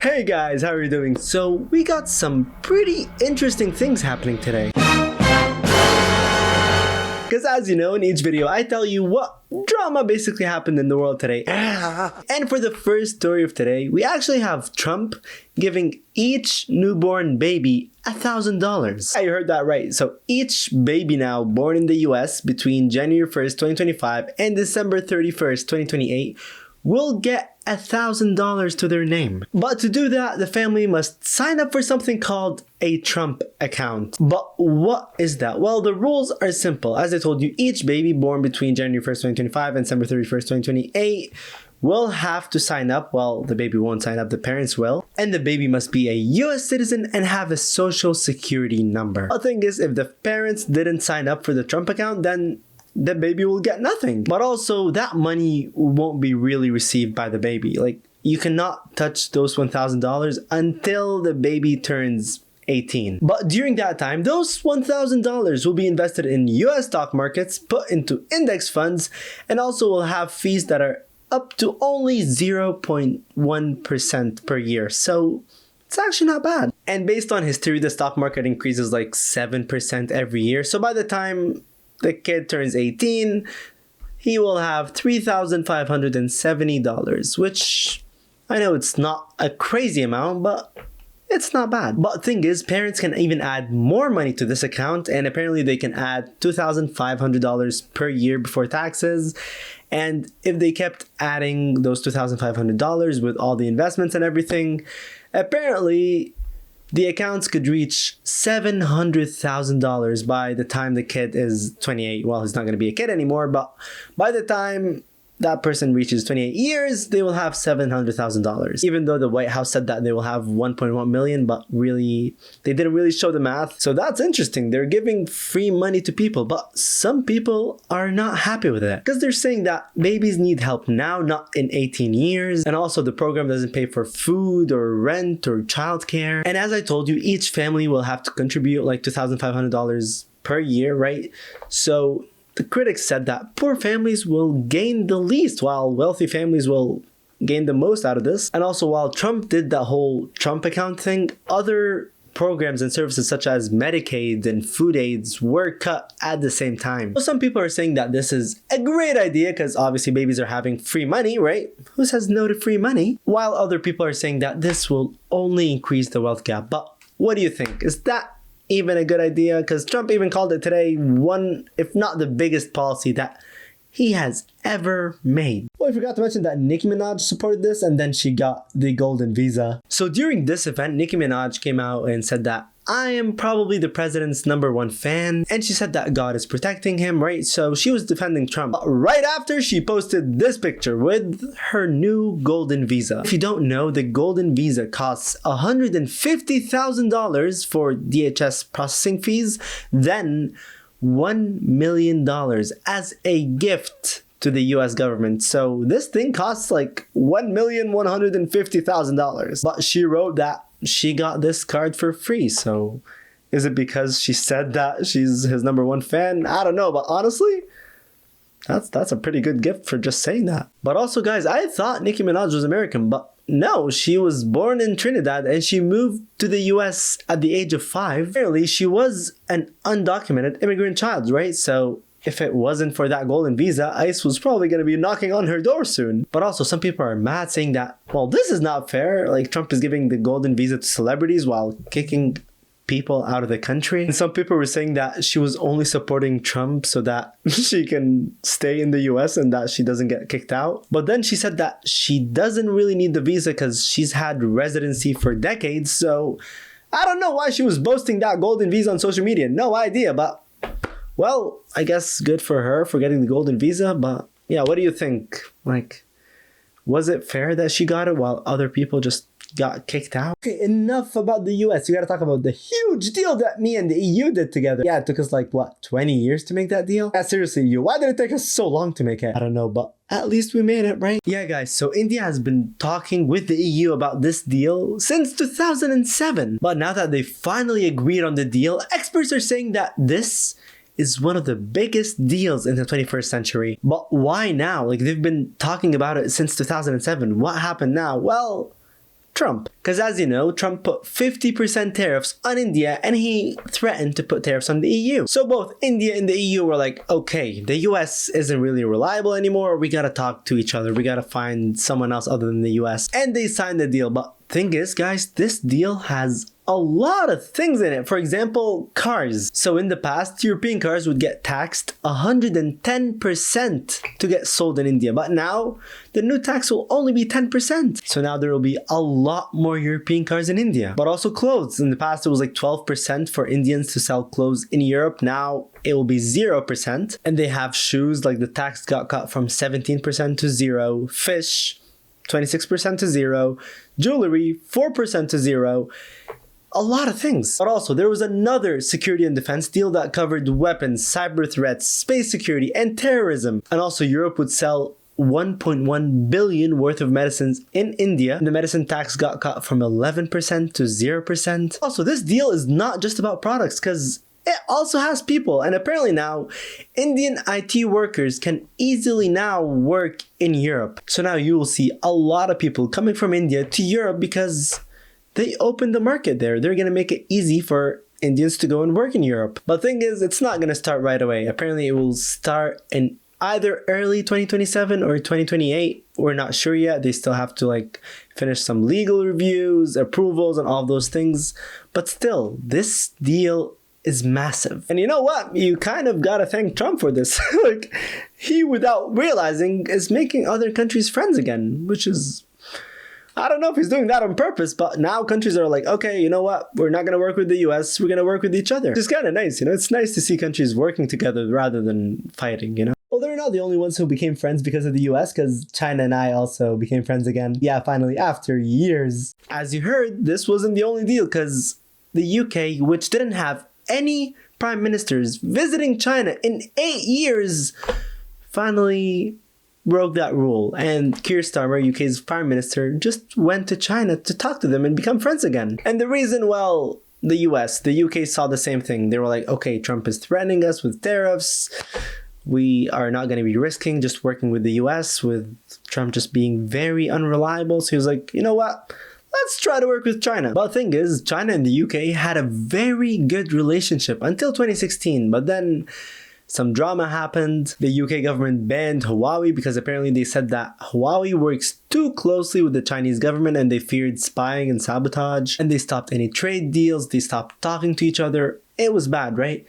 Hey guys, how are you doing? So we got some pretty interesting things happening today. Because as you know, in each video I tell you what drama basically happened in the world today. And for the first story of today, we actually have Trump giving each newborn baby $1,000. Yeah, you heard that right. So each baby now born in the US between January 1st, 2025 and December 31st, 2028 will get $1,000 to their name. But to do that, the family must sign up for something called a Trump account. But what is that? Well, the rules are simple. As I told you, each baby born between January 1st, 2025 and December 31st, 2028 will have to sign up. Well, the baby won't sign up, the parents will. And the baby must be a US citizen and have a social security number. The thing is, if the parents didn't sign up for the Trump account, then the baby will get nothing. But also, that money won't be really received by the baby. Like, you cannot touch those $1,000 until the baby turns 18. But during that time, those $1,000 will be invested in US stock markets, put into index funds, and also will have fees that are up to only 0.1% per year. So it's actually not bad. And based on history, the stock market increases like 7% every year. So by the time the kid turns 18, he will have $3,570, which I know it's not a crazy amount, but it's not bad. But thing is, parents can even add more money to this account, and apparently they can add $2,500 per year before taxes. And if they kept adding those $2,500 with all the investments and everything, apparently the accounts could reach $700,000 by the time the kid is 28. Well, he's not going to be a kid anymore, but by the time that person reaches 28 years, they will have $700,000. Even though the White House said that they will have 1.1 million, but really, they didn't really show the math. So that's interesting. They're giving free money to people, but some people are not happy with it because they're saying that babies need help now, not in 18 years. And also the program doesn't pay for food or rent or childcare. And as I told you, each family will have to contribute like $2,500 per year, right? So the critics said that poor families will gain the least, while wealthy families will gain the most out of this. And also, while Trump did that whole Trump account thing, other programs and services such as Medicaid and food aids were cut at the same time. So some people are saying that this is a great idea because obviously babies are having free money, right? Who says no to free money? While other people are saying that this will only increase the wealth gap. But what do you think? Is that even a good idea? Because Trump even called it today one, if not the biggest policy that he has ever made. Well, I forgot to mention that Nicki Minaj supported this and then she got the golden visa. So during this event, Nicki Minaj came out and said that I am probably the president's #1 fan. And she said that God is protecting him, right? So she was defending Trump. But right after, she posted this picture with her new golden visa. If you don't know, the golden visa costs $150,000 for DHS processing fees, then $1 million as a gift to the US government. So this thing costs like $1,150,000. But she wrote that she got this card for free. So is it because she said that she's his #1 fan? I don't know, but honestly, that's a pretty good gift for just saying that. But also, guys, I thought Nicki Minaj was American, but no, she was born in Trinidad and she moved to the US at the age of 5. Apparently, she was an undocumented immigrant child, right? So if it wasn't for that golden visa, ICE was probably going to be knocking on her door soon. But also, some people are mad saying that, well, this is not fair. Like, Trump is giving the golden visa to celebrities while kicking people out of the country. And some people were saying that she was only supporting Trump so that she can stay in the US and that she doesn't get kicked out. But then she said that she doesn't really need the visa because she's had residency for decades. So I don't know why she was boasting that golden visa on social media. No idea, but well, I guess good for her for getting the golden visa. But yeah, what do you think? Like, was it fair that she got it while other people just got kicked out? Okay, enough about the US. We gotta talk about the huge deal that me and the EU did together. Yeah, it took us like, what, 20 years to make that deal? Yeah, seriously, EU, why did it take us so long to make it? I don't know, but at least we made it, right? Yeah, guys, so India has been talking with the EU about this deal since 2007. But now that they finally agreed on the deal, experts are saying that this is one of the biggest deals in the 21st century. But why now? Like, they've been talking about it since 2007. What happened now? Well, Trump. Because as you know, Trump put 50% tariffs on India and he threatened to put tariffs on the EU. So both India and the EU were like, okay, the US isn't really reliable anymore. We gotta talk to each other. We gotta find someone else other than the US. And they signed the deal. But thing is, guys, this deal has a lot of things in it. For example, cars. So in the past, European cars would get taxed 110% to get sold in India. But now, the new tax will only be 10%. So now there will be a lot more European cars in India. But also clothes. In the past, it was like 12% for Indians to sell clothes in Europe. Now, it will be 0%. And they have shoes, like the tax got cut from 17% to 0. Fish, 26% to 0. Jewelry, 4% to 0. A lot of things. But also, there was another security and defense deal that covered weapons, cyber threats, space security, and terrorism. And also, Europe would sell 1.1 billion worth of medicines in India. And the medicine tax got cut from 11% to 0%. Also, this deal is not just about products, because it also has people. And apparently now, Indian IT workers can easily now work in Europe. So now you will see a lot of people coming from India to Europe because they opened the market there. They're going to make it easy for Indians to go and work in Europe. But the thing is, it's not going to start right away. Apparently, it will start in either early 2027 or 2028. We're not sure yet. They still have to finish some legal reviews, approvals, and all those things. But still, this deal is massive. And you know what? You kind of gotta thank Trump for this. He, without realizing, is making other countries friends again, which is, I don't know if he's doing that on purpose, but now countries are like, okay, you know what? We're not going to work with the US. We're going to work with each other. It's kind of nice, It's nice to see countries working together rather than fighting, Well, they're not the only ones who became friends because of the US, because China and I also became friends again. Yeah, finally, after years. As you heard, this wasn't the only deal, because the UK, which didn't have any prime ministers visiting China in 8 years, finally broke that rule, and Keir Starmer, UK's prime minister, just went to China to talk to them and become friends again. And the reason, well, the UK saw the same thing. They were like, okay, Trump is threatening us with tariffs. We are not going to be risking just working with the US, with Trump just being very unreliable. So he was like, you know what? Let's try to work with China. But the thing is, China and the UK had a very good relationship until 2016. But then some drama happened. The UK government banned Huawei because apparently they said that Huawei works too closely with the Chinese government and they feared spying and sabotage. And they stopped any trade deals. They stopped talking to each other. It was bad, right?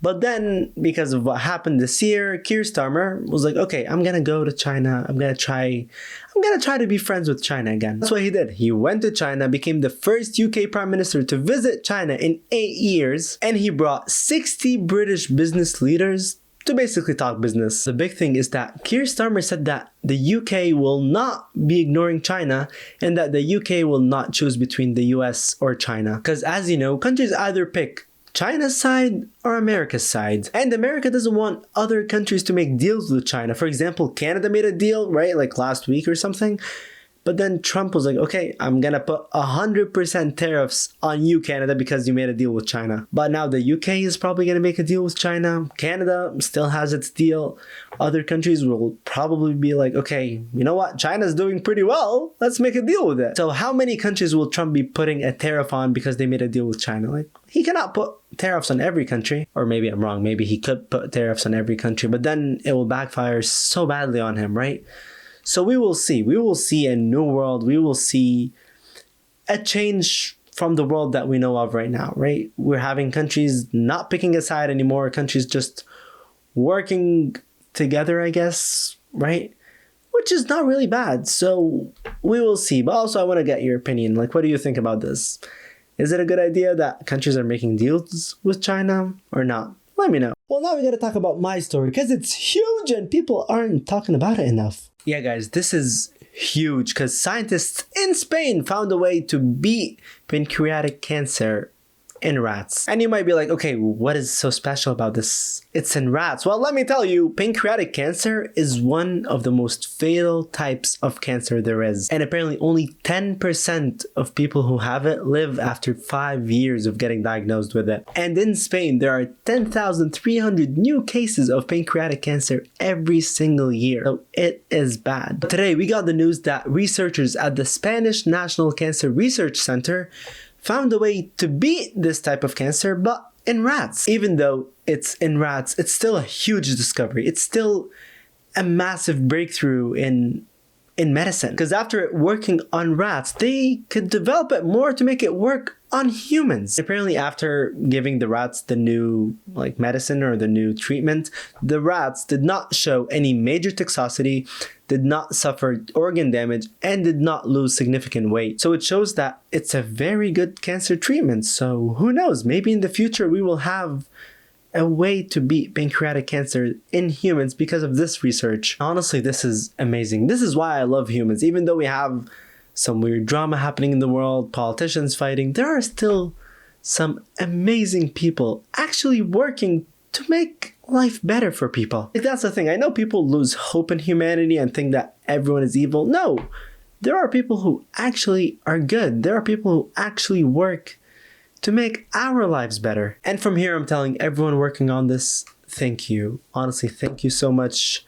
But then, because of what happened this year, Keir Starmer was like, okay, I'm gonna go to China. I'm gonna try to be friends with China again. That's what he did. He went to China, became the first UK Prime Minister to visit China in 8 years, and he brought 60 British business leaders to basically talk business. The big thing is that Keir Starmer said that the UK will not be ignoring China and that the UK will not choose between the US or China. Because as you know, countries either pick China's side or America's side. And America doesn't want other countries to make deals with China. For example, Canada made a deal, right? Last week or something. But then Trump was like, okay, I'm gonna put 100% tariffs on you, Canada, because you made a deal with China. But now the UK is probably gonna make a deal with China. Canada still has its deal. Other countries will probably be like, okay, you know what? China's doing pretty well. Let's make a deal with it. So how many countries will Trump be putting a tariff on because they made a deal with China? He cannot put tariffs on every country. Or maybe I'm wrong. Maybe he could put tariffs on every country, but then it will backfire so badly on him, right? So we will see. We will see a new world. We will see a change from the world that we know of right now, right? We're having countries not picking a side anymore. Countries just working together, I guess, right? Which is not really bad. So we will see. But also I want to get your opinion. What do you think about this? Is it a good idea that countries are making deals with China or not? Let me know. Well, now we got to talk about my story because it's huge and people aren't talking about it enough. Yeah, guys, this is huge because scientists in Spain found a way to beat pancreatic cancer in rats. And you might be like, okay, what is so special about this? It's in rats. Well, let me tell you, pancreatic cancer is one of the most fatal types of cancer there is. And apparently only 10% of people who have it live after 5 years of getting diagnosed with it. And in Spain, there are 10,300 new cases of pancreatic cancer every single year. So it is bad. But today we got the news that researchers at the Spanish National Cancer Research Center found a way to beat this type of cancer, but in rats. Even though it's in rats, it's still a huge discovery. It's still a massive breakthrough in medicine. Because after working on rats, they could develop it more to make it work on humans. Apparently after giving the rats the new medicine or the new treatment, the rats did not show any major toxicity, did not suffer organ damage, and did not lose significant weight. So it shows that it's a very good cancer treatment. So who knows, maybe in the future we will have a way to beat pancreatic cancer in humans because of this research. Honestly, this is amazing. This is why I love humans. Even though we have some weird drama happening in the world, politicians fighting, there are still some amazing people actually working to make life better for people. That's the thing. I know people lose hope in humanity and think that everyone is evil. No, there are people who actually are good. There are people who actually work to make our lives better. And from here, I'm telling everyone working on this, thank you. Honestly, thank you so much.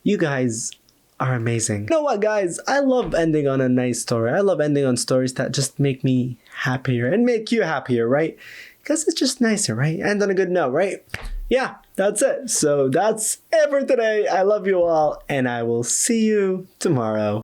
You guys are amazing. You know what, guys? I love ending on a nice story. I love ending on stories that just make me happier and make you happier, right? Because it's just nicer, right? End on a good note, right? Yeah, that's it. So that's it for today. I love you all, and I will see you tomorrow.